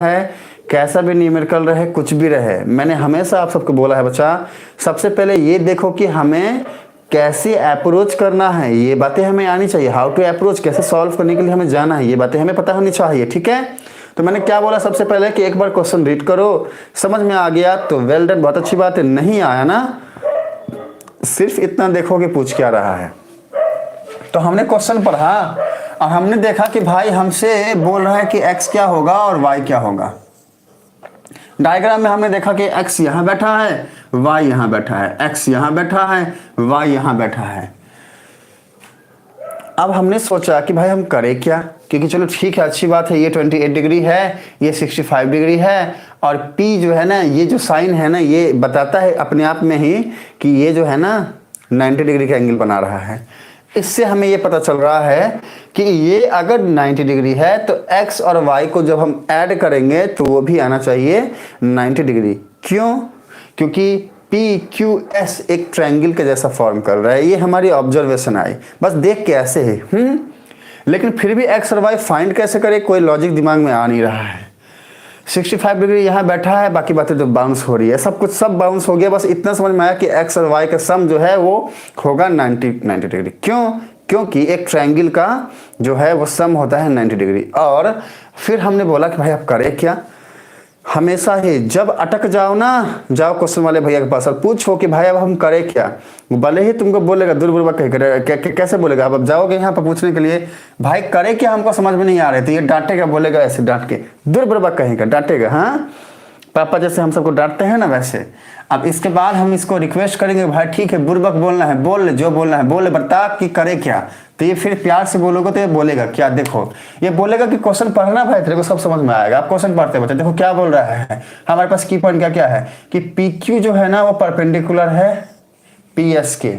है, कैसा भी न्यूमेरिकल रहे, कुछ भी रहे, मैंने हमेशा आप सबको बोला है बच्चा, सबसे पहले ये देखो कि हमें कैसे अप्रोच करना है, ये बातें हमें आनी चाहिए। हाउ टू अप्रोच, कैसे सॉल्व करने के लिए हमें जाना है, ये बातें हमें पता होनी चाहिए। ठीक है, तो मैंने क्या बोला सबसे पहले कि एक बार क्वेश्चन रीड करो, समझ में आ गया तो वेल डन, बहुत अच्छी बात है। नहीं आया ना, सिर्फ इतना देखो कि पूछ क्या रहा है। तो हमने क्वेश्चन पढ़ा और हमने देखा कि भाई हमसे बोल रहा है कि x क्या होगा और y क्या होगा। डायग्राम में हमने देखा कि x यहाँ बैठा है, y यहाँ बैठा है, x यहाँ बैठा है, y यहाँ बैठा है। अब हमने सोचा कि भाई हम करें क्या, क्योंकि चलो ठीक है, अच्छी बात है, ये 28 डिग्री है, ये 65 डिग्री है, और P जो है ना, ये जो साइन है ना, ये बताता है अपने आप में ही कि ये जो है ना 90 डिग्री का एंगल बना रहा है। इससे हमें ये पता चल रहा है कि ये अगर 90 डिग्री है तो x और y को जब हम ऐड करेंगे तो वो भी आना चाहिए 90 डिग्री। क्यों? क्योंकि PQS एक ट्रायंगल के जैसा फॉर्म कर रहा है। ये हमारी ऑब्जर्वेशन आई, बस देख के ऐसे ही। लेकिन फिर भी x और y फाइंड कैसे करें, कोई लॉजिक दिमाग में आ नहीं रहा है। 65 डिग्री यहाँ बैठा है, बाकी बातें तो बाउंस हो रही है, सब कुछ सब बाउंस हो गया। बस इतना समझ में आया कि x और y का सम जो है वो होगा 90 डिग्री। क्यों? क्योंकि एक ट्रायंगल का जो है वो सम होता है 90 डिग्री। और फिर हमने बोला कि भाई अब करें क्या। हमेशा ही जब अटक जाओ ना, जाओ क्वेश्चन वाले भैया के पास और पूछो कि भाई अब हम करें क्या। भले ही तुमको बोलेगा दुर्बुर्बा कैसे बोलेगा, अब जाओगे यहाँ पर पूछने के लिए भाई करे क्या, हमको समझ में नहीं आ रहे, तो ये डांटेगा, बोलेगा ऐसे डांट के, दुर्बुर्बा कहेगा, डांटेगा। हाँ, पापा जैसे हम सबको डांटते हैं ना वैसे। अब इसके बाद हम इसको रिक्वेस्ट करेंगे भाई ठीक है बुर्बक बोलना है, बोल ले, जो बोलना है बोल ले, बता कि करे क्या। तो ये फिर प्यार से बोलोगे तो ये बोलेगा क्या, देखो ये बोलेगा कि क्वेश्चन पढ़ना भाई, तेरे को सब समझ में आएगा। आप क्वेश्चन पढ़ते बच्चे, देखो क्या बोल रहा है हमारे पास, की पॉइंट क्या क्या है कि PQ जो है ना वो परपेंडिकुलर है PS के,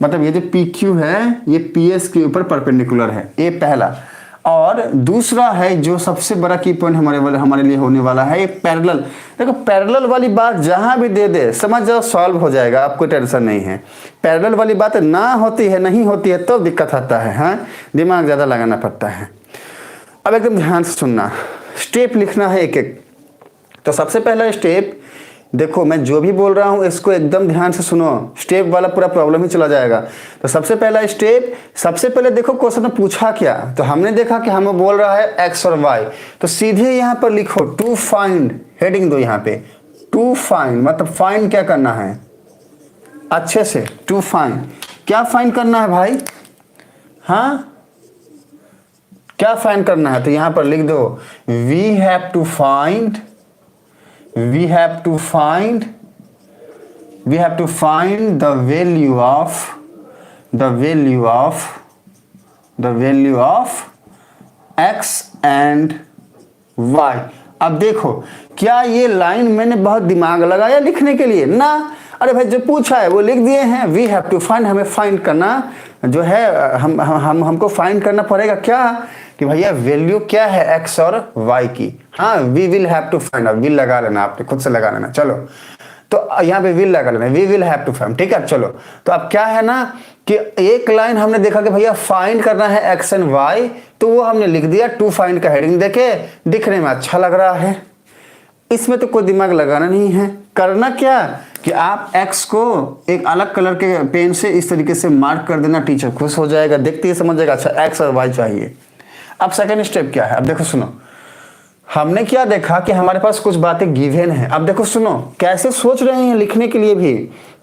मतलब ये जो PQ है ये PS के ऊपर परपेंडिकुलर है, ये पहला। और दूसरा है जो सबसे बड़ा की पॉइंट हमारे लिए होने वाला है, ये पैरेलल। देखो पैरेलल वाली बात जहां भी दे दे समझ जाओ सॉल्व हो जाएगा, आपको टेंशन नहीं है। पैरेलल वाली बात ना होती है, नहीं होती है तो दिक्कत आता है। हाँ, दिमाग ज्यादा लगाना पड़ता है। अब एकदम ध्यान से सुनना, स्टेप लिखना है एक एक। तो सबसे पहला स्टेप देखो, मैं जो भी बोल रहा हूं इसको एकदम ध्यान से सुनो, स्टेप वाला पूरा प्रॉब्लम ही चला जाएगा। तो सबसे पहला स्टेप, सबसे पहले देखो क्वेश्चन में पूछा क्या, तो हमने देखा कि हमें बोल रहा है x और y, तो सीधे यहां पर लिखो टू फाइंड, हेडिंग दो यहां पे, टू फाइंड मतलब फाइंड क्या करना है, अच्छे से टू फाइंड, क्या फाइंड करना है भाई। हाँ, क्या फाइंड करना है, तो यहां पर लिख दो we have to find the value of x and y। अब देखो क्या ये लाइन मैंने बहुत दिमाग लगाया लिखने के लिए ना, अरे भाई जो पूछा है वो लिख दिए हैं। वी हैव टू फाइंड, हमें फाइंड करना जो है, हमको फाइंड करना पड़ेगा क्या कि भैया वैल्यू क्या है x और y की। हाँ, we will have to find, अब विल लगा लेना, आपने खुद से लगा लेना। चलो तो यहाँ पे विल लगा लेना, we will have to find, ठीक है। चलो तो अब क्या है ना कि एक लाइन हमने देखा कि भैया फाइंड करना है x एंड y, तो वो हमने लिख दिया टू फाइंड का हेडिंग देके, दिखने में अच्छा लग रहा है, इसमें तो कोई दिमाग लगाना नहीं है। करना क्या कि आप x को एक अलग कलर के पेन से इस तरीके से मार्क कर देना, टीचर खुश हो जाएगा, देखते ही समझ जाएगा अच्छा x और y चाहिए। अब सेकंड स्टेप क्या है, अब देखो सुनो, हमने क्या देखा कि हमारे पास कुछ बातें गिवन है। अब देखो सुनो कैसे सोच रहे हैं लिखने के लिए भी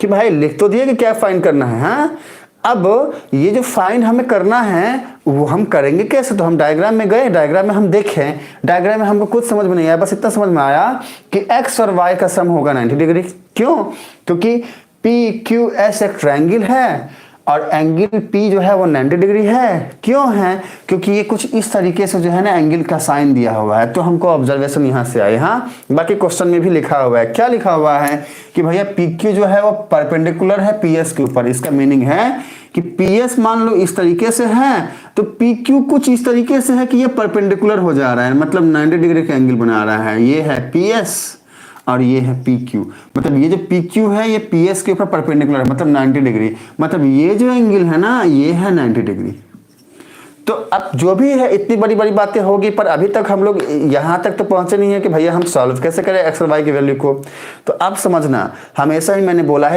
कि भाई लिख तो दिए कि क्या फाइंड करना है। हाँ, अब ये जो फाइंड हमें करना है वो हम करेंगे कैसे, तो हम डायग्राम में गए, डायग्राम में हम देखें, डायग्राम में हमको कुछ समझ में नहीं आया, बस इतना समझ में आया कि x और y का सम होगा 90 डिग्री। क्यों? क्योंकि PQS एक ट्रायंगल है और एंगल P जो है वो 90 डिग्री है। क्यों है? क्योंकि ये कुछ इस तरीके से जो है ना एंगल का साइन दिया हुआ है, तो हमको ऑब्जर्वेशन यहाँ से आए। हाँ, बाकी क्वेश्चन में भी लिखा हुआ है, क्या लिखा हुआ है कि भैया PQ जो है वो परपेंडिकुलर है PS के ऊपर। इसका मीनिंग है कि PS मान लो इस तरीके से है, तो PQ कुछ इस तरीके से है कि ये परपेंडिकुलर हो जा रहा है, मतलब 90 डिग्री का एंगल बना रहा है। ये है PS और ये है PQ, मतलब ये जो PQ है ये PS के ऊपर परपेंडिकुलर है, मतलब 90 डिग्री, मतलब ये जो एंगल है ना ये है 90 डिग्री। तो अब जो भी है इतनी बड़ी बड़ी बातें होगी, पर अभी तक हम लोग यहाँ तक तो पहुंचे नहीं है कि भैया हम सॉल्व कैसे करें एक्स और वाई की वैल्यू को। तो अब समझना, हमेशा ही मैंने बोला है कि